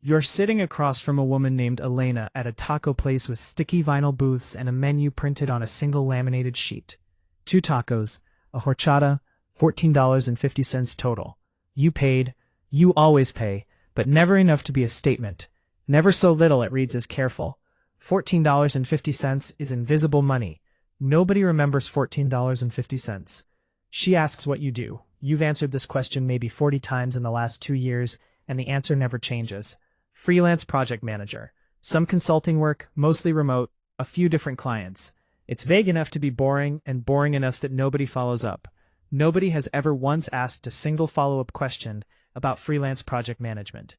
You're sitting across from a woman named Elena at a taco place with sticky vinyl booths and a menu printed on a single laminated sheet. 2 tacos, a horchata, $14.50 total. You paid. You always pay, but never enough to be a statement. Never so little it reads as careful. $14.50 is invisible money. Nobody remembers $14.50. She asks what you do. You've answered this question maybe 40 times in the last 2 years, and the answer never changes. Freelance project manager. Some consulting work, mostly remote, a few different clients. It's vague enough to be boring, and boring enough that nobody follows up. Nobody has ever once asked a single follow-up question about freelance project management.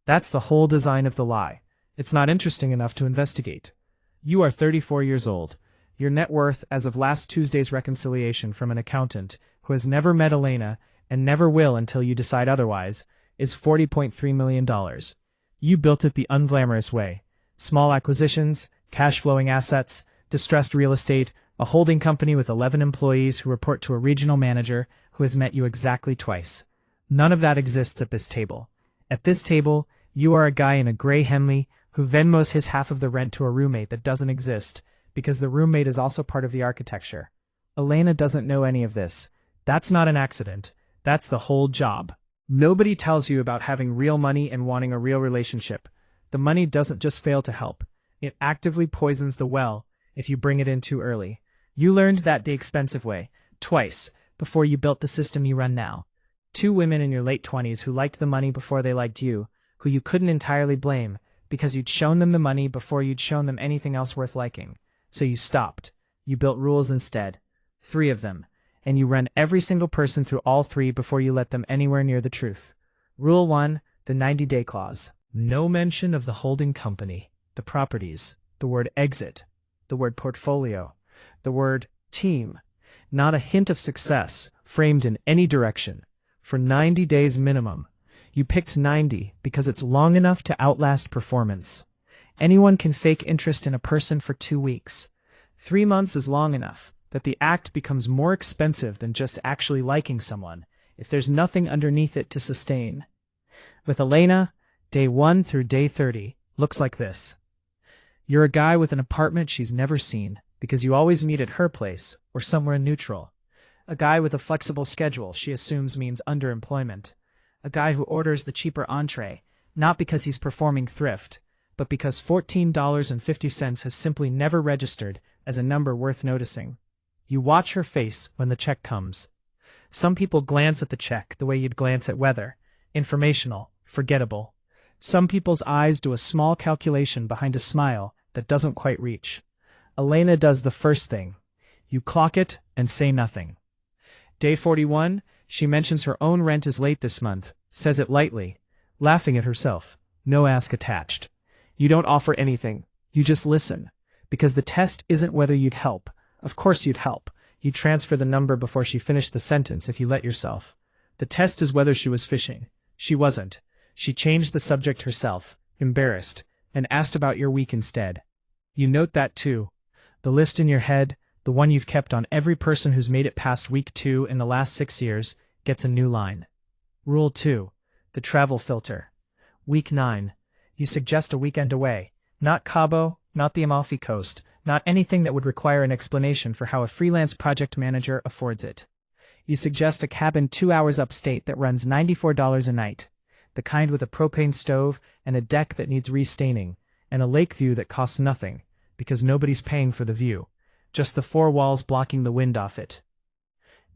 That's the whole design of the lie. It's not interesting enough to investigate. You are 34 years old. Your net worth as of last Tuesday's reconciliation from an accountant who has never met Elena and never will until you decide otherwise is $40.3 million. You built it the unglamorous way. Small acquisitions, cash-flowing assets, distressed real estate, a holding company with 11 employees who report to a regional manager who has met you exactly twice. None of that exists at this table. At this table, you are a guy in a gray Henley who Venmos his half of the rent to a roommate that doesn't exist because the roommate is also part of the architecture. Elena doesn't know any of this. That's not an accident. That's the whole job. Nobody tells you about having real money and wanting a real relationship. The money doesn't just fail to help. It actively poisons the well if you bring it in too early. You learned that the expensive way, twice, before you built the system you run now. 2 women in your late 20s who liked the money before they liked you, who you couldn't entirely blame because you'd shown them the money before you'd shown them anything else worth liking. So you stopped. You built rules instead. 3 of them. And you run every single person through all 3 before you let them anywhere near the truth. Rule 1, the 90-day clause. No mention of the holding company, the properties, the word exit, the word portfolio, the word team. Not a hint of success, framed in any direction. For 90 days minimum. You picked 90 because it's long enough to outlast performance. Anyone can fake interest in a person for 2 weeks. 3 months is long enough that the act becomes more expensive than just actually liking someone if there's nothing underneath it to sustain. With Elena, day 1 through day 30 looks like this. You're a guy with an apartment she's never seen because you always meet at her place or somewhere neutral. A guy with a flexible schedule she assumes means underemployment. A guy who orders the cheaper entree, not because he's performing thrift, but because $14.50 has simply never registered as a number worth noticing. You watch her face when the check comes. Some people glance at the check the way you'd glance at weather, informational, forgettable. Some people's eyes do a small calculation behind a smile that doesn't quite reach. Elena does the first thing. You clock it and say nothing. Day 41, she mentions her own rent is late this month, says it lightly, laughing at herself. No ask attached. You don't offer anything. You just listen. Because the test isn't whether you'd help. Of course you'd help. You'd transfer the number before she finished the sentence if you let yourself. The test is whether she was fishing. She wasn't. She changed the subject herself, embarrassed, and asked about your week instead. You note that too. The list in your head, the one you've kept on every person who's made it past week 2 in the last 6 years, gets a new line. Rule 2. The travel filter. Week 9. You suggest a weekend away. Not Cabo, not the Amalfi Coast, not anything that would require an explanation for how a freelance project manager affords it. You suggest a cabin 2 hours upstate that runs $94 a night, the kind with a propane stove and a deck that needs restaining, and a lake view that costs nothing, because nobody's paying for the view, just the 4 walls blocking the wind off it.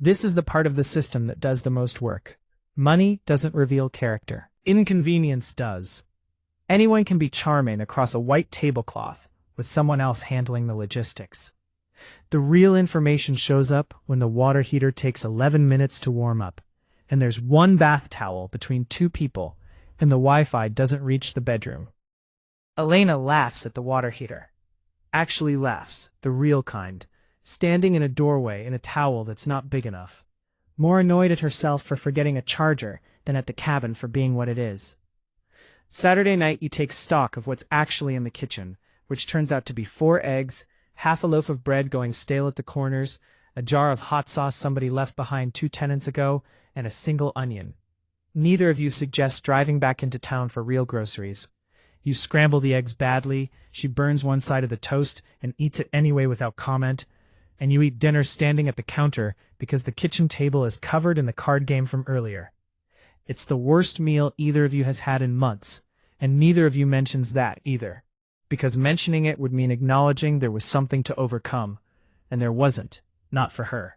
This is the part of the system that does the most work. Money doesn't reveal character. Inconvenience does. Anyone can be charming across a white tablecloth, with someone else handling the logistics. The real information shows up when the water heater takes 11 minutes to warm up, and there's 1 bath towel between 2 people, and the Wi-Fi doesn't reach the bedroom. Elena laughs at the water heater. Actually laughs, the real kind, standing in a doorway in a towel that's not big enough. More annoyed at herself for forgetting a charger than at the cabin for being what it is. Saturday night you take stock of what's actually in the kitchen, which turns out to be 4 eggs, half a loaf of bread going stale at the corners, a jar of hot sauce somebody left behind 2 tenants ago, and a single onion. Neither of you suggests driving back into town for real groceries. You scramble the eggs badly, she burns one side of the toast and eats it anyway without comment, and you eat dinner standing at the counter because the kitchen table is covered in the card game from earlier. It's the worst meal either of you has had in months, and neither of you mentions that either, because mentioning it would mean acknowledging there was something to overcome, and there wasn't, not for her.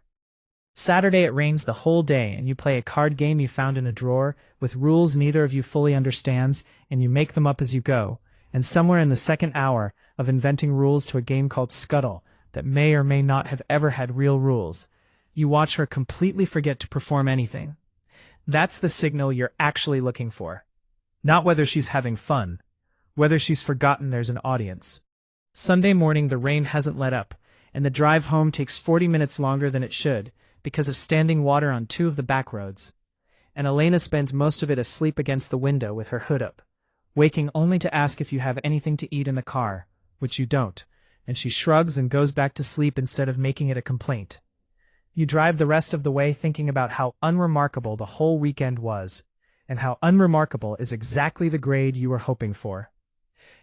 Saturday it rains the whole day and you play a card game you found in a drawer with rules neither of you fully understands, and you make them up as you go, and somewhere in the second hour of inventing rules to a game called Scuttle that may or may not have ever had real rules, you watch her completely forget to perform anything. That's the signal you're actually looking for. Not whether she's having fun, whether she's forgotten there's an audience. Sunday morning the rain hasn't let up, and the drive home takes 40 minutes longer than it should, because of standing water on 2 of the back roads, and Elena spends most of it asleep against the window with her hood up, waking only to ask if you have anything to eat in the car, which you don't, and she shrugs and goes back to sleep instead of making it a complaint. You drive the rest of the way thinking about how unremarkable the whole weekend was, and how unremarkable is exactly the grade you were hoping for.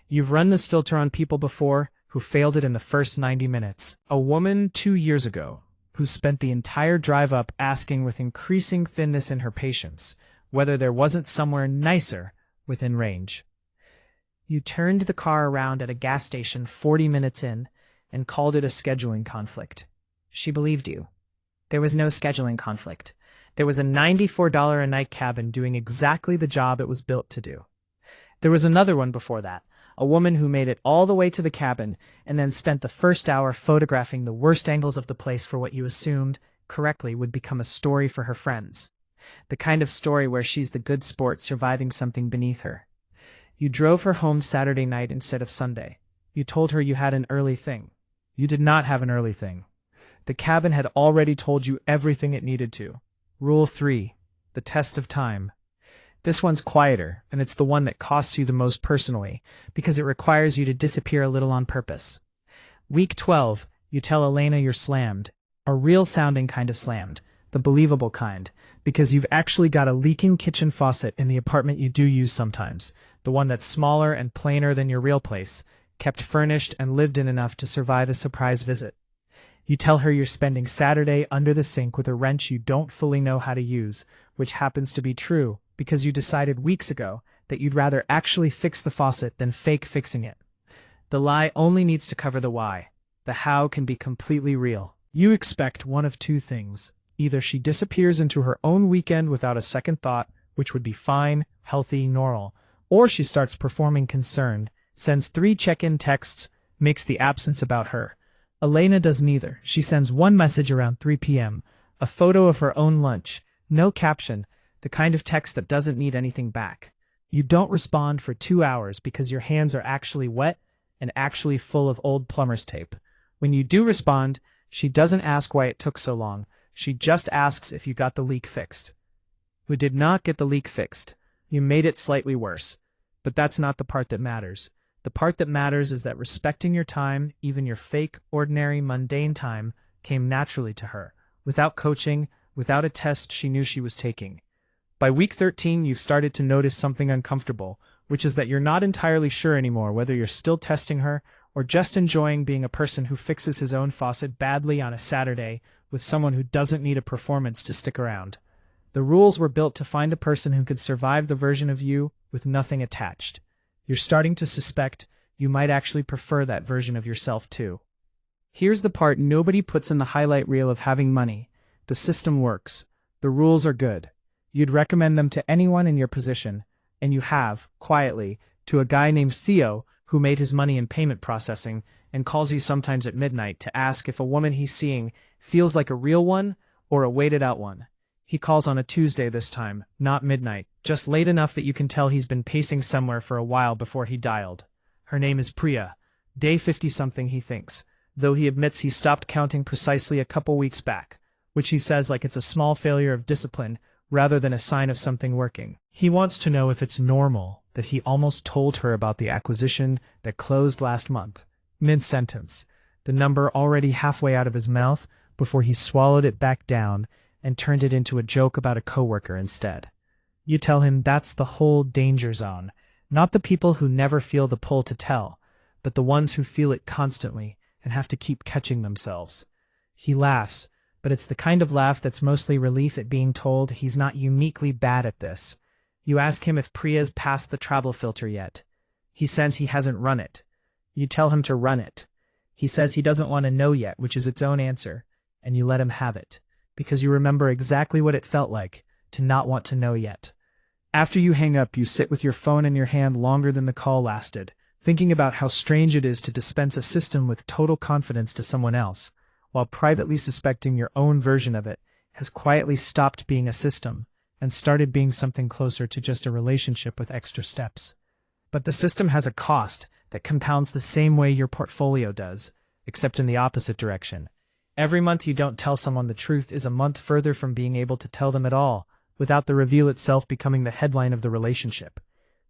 You've run this filter on people before who failed it in the first 90 minutes. A woman 2 years ago who spent the entire drive up asking with increasing thinness in her patience whether there wasn't somewhere nicer within range. You turned the car around at a gas station 40 minutes in and called it a scheduling conflict. She believed you. There was no scheduling conflict. There was a $94 a night cabin doing exactly the job it was built to do. There was another one before that, a woman who made it all the way to the cabin and then spent the first hour photographing the worst angles of the place for what you assumed, correctly, would become a story for her friends. The kind of story where she's the good sport surviving something beneath her. You drove her home Saturday night instead of Sunday. You told her you had an early thing. You did not have an early thing. The cabin had already told you everything it needed to. Rule 3. The test of time. This one's quieter, and it's the one that costs you the most personally, because it requires you to disappear a little on purpose. Week 12, you tell Elena you're slammed. A real-sounding kind of slammed. The believable kind, because you've actually got a leaking kitchen faucet in the apartment you do use sometimes, the one that's smaller and plainer than your real place, kept furnished and lived in enough to survive a surprise visit. You tell her you're spending Saturday under the sink with a wrench you don't fully know how to use, which happens to be true, because you decided weeks ago that you'd rather actually fix the faucet than fake fixing it. The lie only needs to cover the why. The how can be completely real. You expect one of 2 things. Either she disappears into her own weekend without a second thought, which would be fine, healthy, normal, or she starts performing concern, sends 3 check-in texts, makes the absence about her. Elena does neither. She sends one message around 3 p.m., a photo of her own lunch, no caption, the kind of text that doesn't need anything back. You don't respond for 2 hours because your hands are actually wet and actually full of old plumber's tape. When you do respond, she doesn't ask why it took so long. She just asks if you got the leak fixed. You did not get the leak fixed. You made it slightly worse. But that's not the part that matters. The part that matters is that respecting your time, even your fake, ordinary, mundane time, came naturally to her, without coaching, without a test she knew she was taking. By week 13, you've started to notice something uncomfortable, which is that you're not entirely sure anymore whether you're still testing her or just enjoying being a person who fixes his own faucet badly on a Saturday with someone who doesn't need a performance to stick around. The rules were built to find a person who could survive the version of you with nothing attached. You're starting to suspect you might actually prefer that version of yourself too. Here's the part nobody puts in the highlight reel of having money. The system works. The rules are good. You'd recommend them to anyone in your position, and you have, quietly, to a guy named Theo who made his money in payment processing and calls you sometimes at midnight to ask if a woman he's seeing feels like a real one or a waited-out one. He calls on a Tuesday this time, not midnight, just late enough that you can tell he's been pacing somewhere for a while before he dialed. Her name is Priya. Day 50-something, he thinks, though he admits he stopped counting precisely a couple weeks back, which he says like it's a small failure of discipline rather than a sign of something working. He wants to know if it's normal that he almost told her about the acquisition that closed last month. Mid-sentence, the number already halfway out of his mouth before he swallowed it back down and turned it into a joke about a coworker instead. You tell him that's the whole danger zone, not the people who never feel the pull to tell, but the ones who feel it constantly and have to keep catching themselves. He laughs, but it's the kind of laugh that's mostly relief at being told he's not uniquely bad at this. You ask him if Priya's passed the travel filter yet. He says he hasn't run it. You tell him to run it. He says he doesn't want to know yet, which is its own answer, and you let him have it, because you remember exactly what it felt like to not want to know yet. After you hang up, you sit with your phone in your hand longer than the call lasted, thinking about how strange it is to dispense a system with total confidence to someone else, while privately suspecting your own version of it has quietly stopped being a system and started being something closer to just a relationship with extra steps. But the system has a cost that compounds the same way your portfolio does, except in the opposite direction. Every month you don't tell someone the truth is a month further from being able to tell them at all, without the reveal itself becoming the headline of the relationship.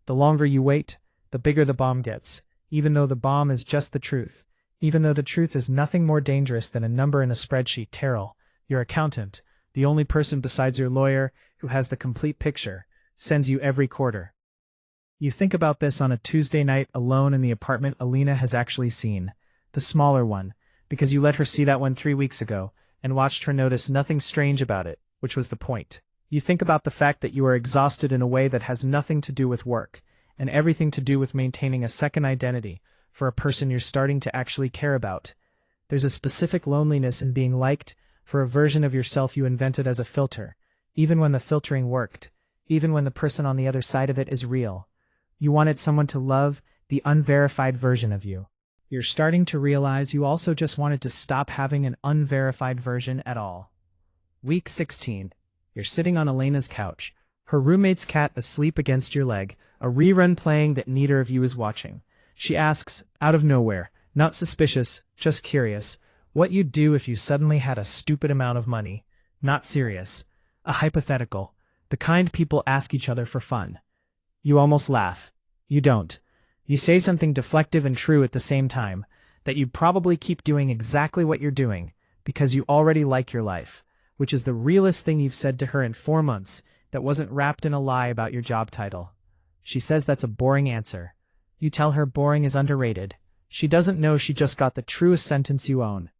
The longer you wait, the bigger the bomb gets, even though the bomb is just the truth. Even though the truth is nothing more dangerous than a number in a spreadsheet. Carol, your accountant, the only person besides your lawyer who has the complete picture, sends you every quarter. You think about this on a Tuesday night alone in the apartment Alina has actually seen, the smaller one, because you let her see that one 3 weeks ago, and watched her notice nothing strange about it, which was the point. You think about the fact that you are exhausted in a way that has nothing to do with work, and everything to do with maintaining a second identity for a person you're starting to actually care about. There's a specific loneliness in being liked for a version of yourself you invented as a filter, even when the filtering worked, even when the person on the other side of it is real. You wanted someone to love the unverified version of you. You're starting to realize you also just wanted to stop having an unverified version at all. Week 16. You're sitting on Elena's couch, her roommate's cat asleep against your leg, a rerun playing that neither of you is watching. She asks, out of nowhere, not suspicious, just curious, what you'd do if you suddenly had a stupid amount of money. Not serious. A hypothetical. The kind people ask each other for fun. You almost laugh. You don't. You say something deflective and true at the same time, that you'd probably keep doing exactly what you're doing, because you already like your life, which is the realest thing you've said to her in 4 months that wasn't wrapped in a lie about your job title. She says that's a boring answer. You tell her boring is underrated. She doesn't know she just got the truest sentence you own.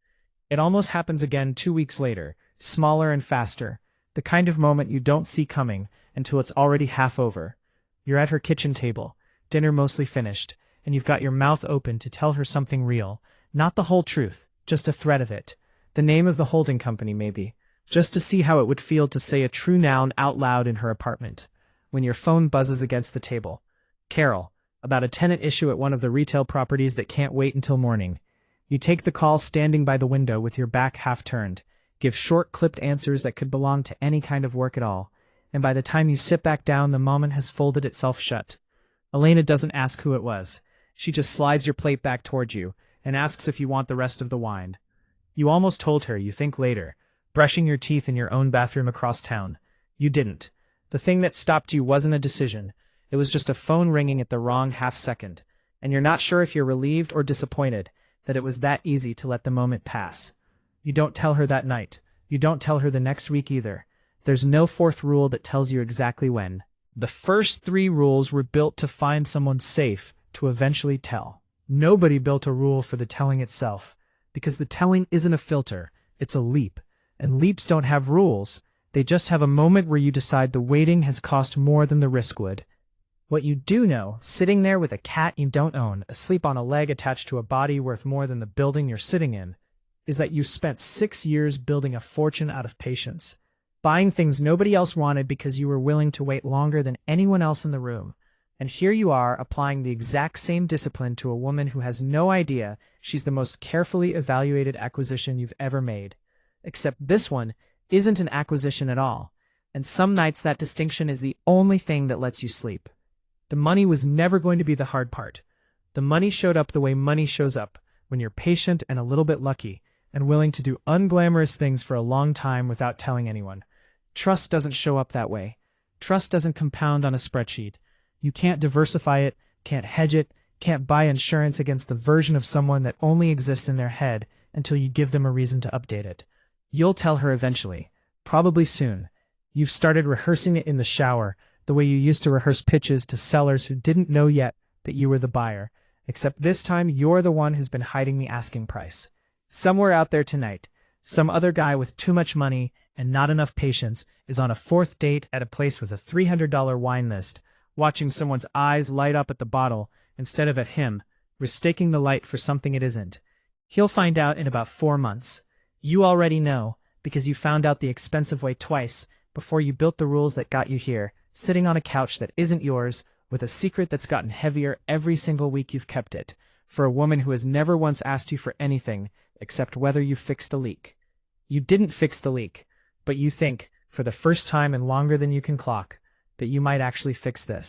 It almost happens again 2 weeks later, smaller and faster, the kind of moment you don't see coming until it's already half over. You're at her kitchen table, dinner mostly finished, and you've got your mouth open to tell her something real, not the whole truth, just a thread of it. The name of the holding company, maybe, just to see how it would feel to say a true noun out loud in her apartment, when your phone buzzes against the table. Carol, about a tenant issue at one of the retail properties that can't wait until morning. You take the call standing by the window with your back half turned, give short clipped answers that could belong to any kind of work at all, and by the time you sit back down the moment has folded itself shut. Elena doesn't ask who it was. She just slides your plate back toward you and asks if you want the rest of the wine. You almost told her, you think later, brushing your teeth in your own bathroom across town. You didn't. The thing that stopped you wasn't a decision. It was just a phone ringing at the wrong half second, and you're not sure if you're relieved or disappointed that it was that easy to let the moment pass. You don't tell her that night. You don't tell her the next week either. There's no fourth rule that tells you exactly when. The first 3 rules were built to find someone safe to eventually tell. Nobody built a rule for the telling itself, because the telling isn't a filter, it's a leap. And leaps don't have rules. They just have a moment where you decide the waiting has cost more than the risk would. What you do know, sitting there with a cat you don't own, asleep on a leg attached to a body worth more than the building you're sitting in, is that you spent 6 years building a fortune out of patience, buying things nobody else wanted because you were willing to wait longer than anyone else in the room. And here you are applying the exact same discipline to a woman who has no idea she's the most carefully evaluated acquisition you've ever made. Except this one isn't an acquisition at all, and some nights that distinction is the only thing that lets you sleep. The money was never going to be the hard part. The money showed up the way money shows up, when you're patient and a little bit lucky, and willing to do unglamorous things for a long time without telling anyone. Trust doesn't show up that way. Trust doesn't compound on a spreadsheet. You can't diversify it, can't hedge it, can't buy insurance against the version of someone that only exists in their head until you give them a reason to update it. You'll tell her eventually, probably soon. You've started rehearsing it in the shower, the way you used to rehearse pitches to sellers who didn't know yet that you were the buyer, except this time you're the one who's been hiding the asking price. Somewhere out there tonight, some other guy with too much money and not enough patience is on a fourth date at a place with a $300 wine list, watching someone's eyes light up at the bottle instead of at him, mistaking the light for something it isn't. He'll find out in about 4 months. You already know, because you found out the expensive way twice before you built the rules that got you here, sitting on a couch that isn't yours, with a secret that's gotten heavier every single week you've kept it, for a woman who has never once asked you for anything except whether you fixed the leak. You didn't fix the leak, but you think, for the first time and longer than you can clock, that you might actually fix this.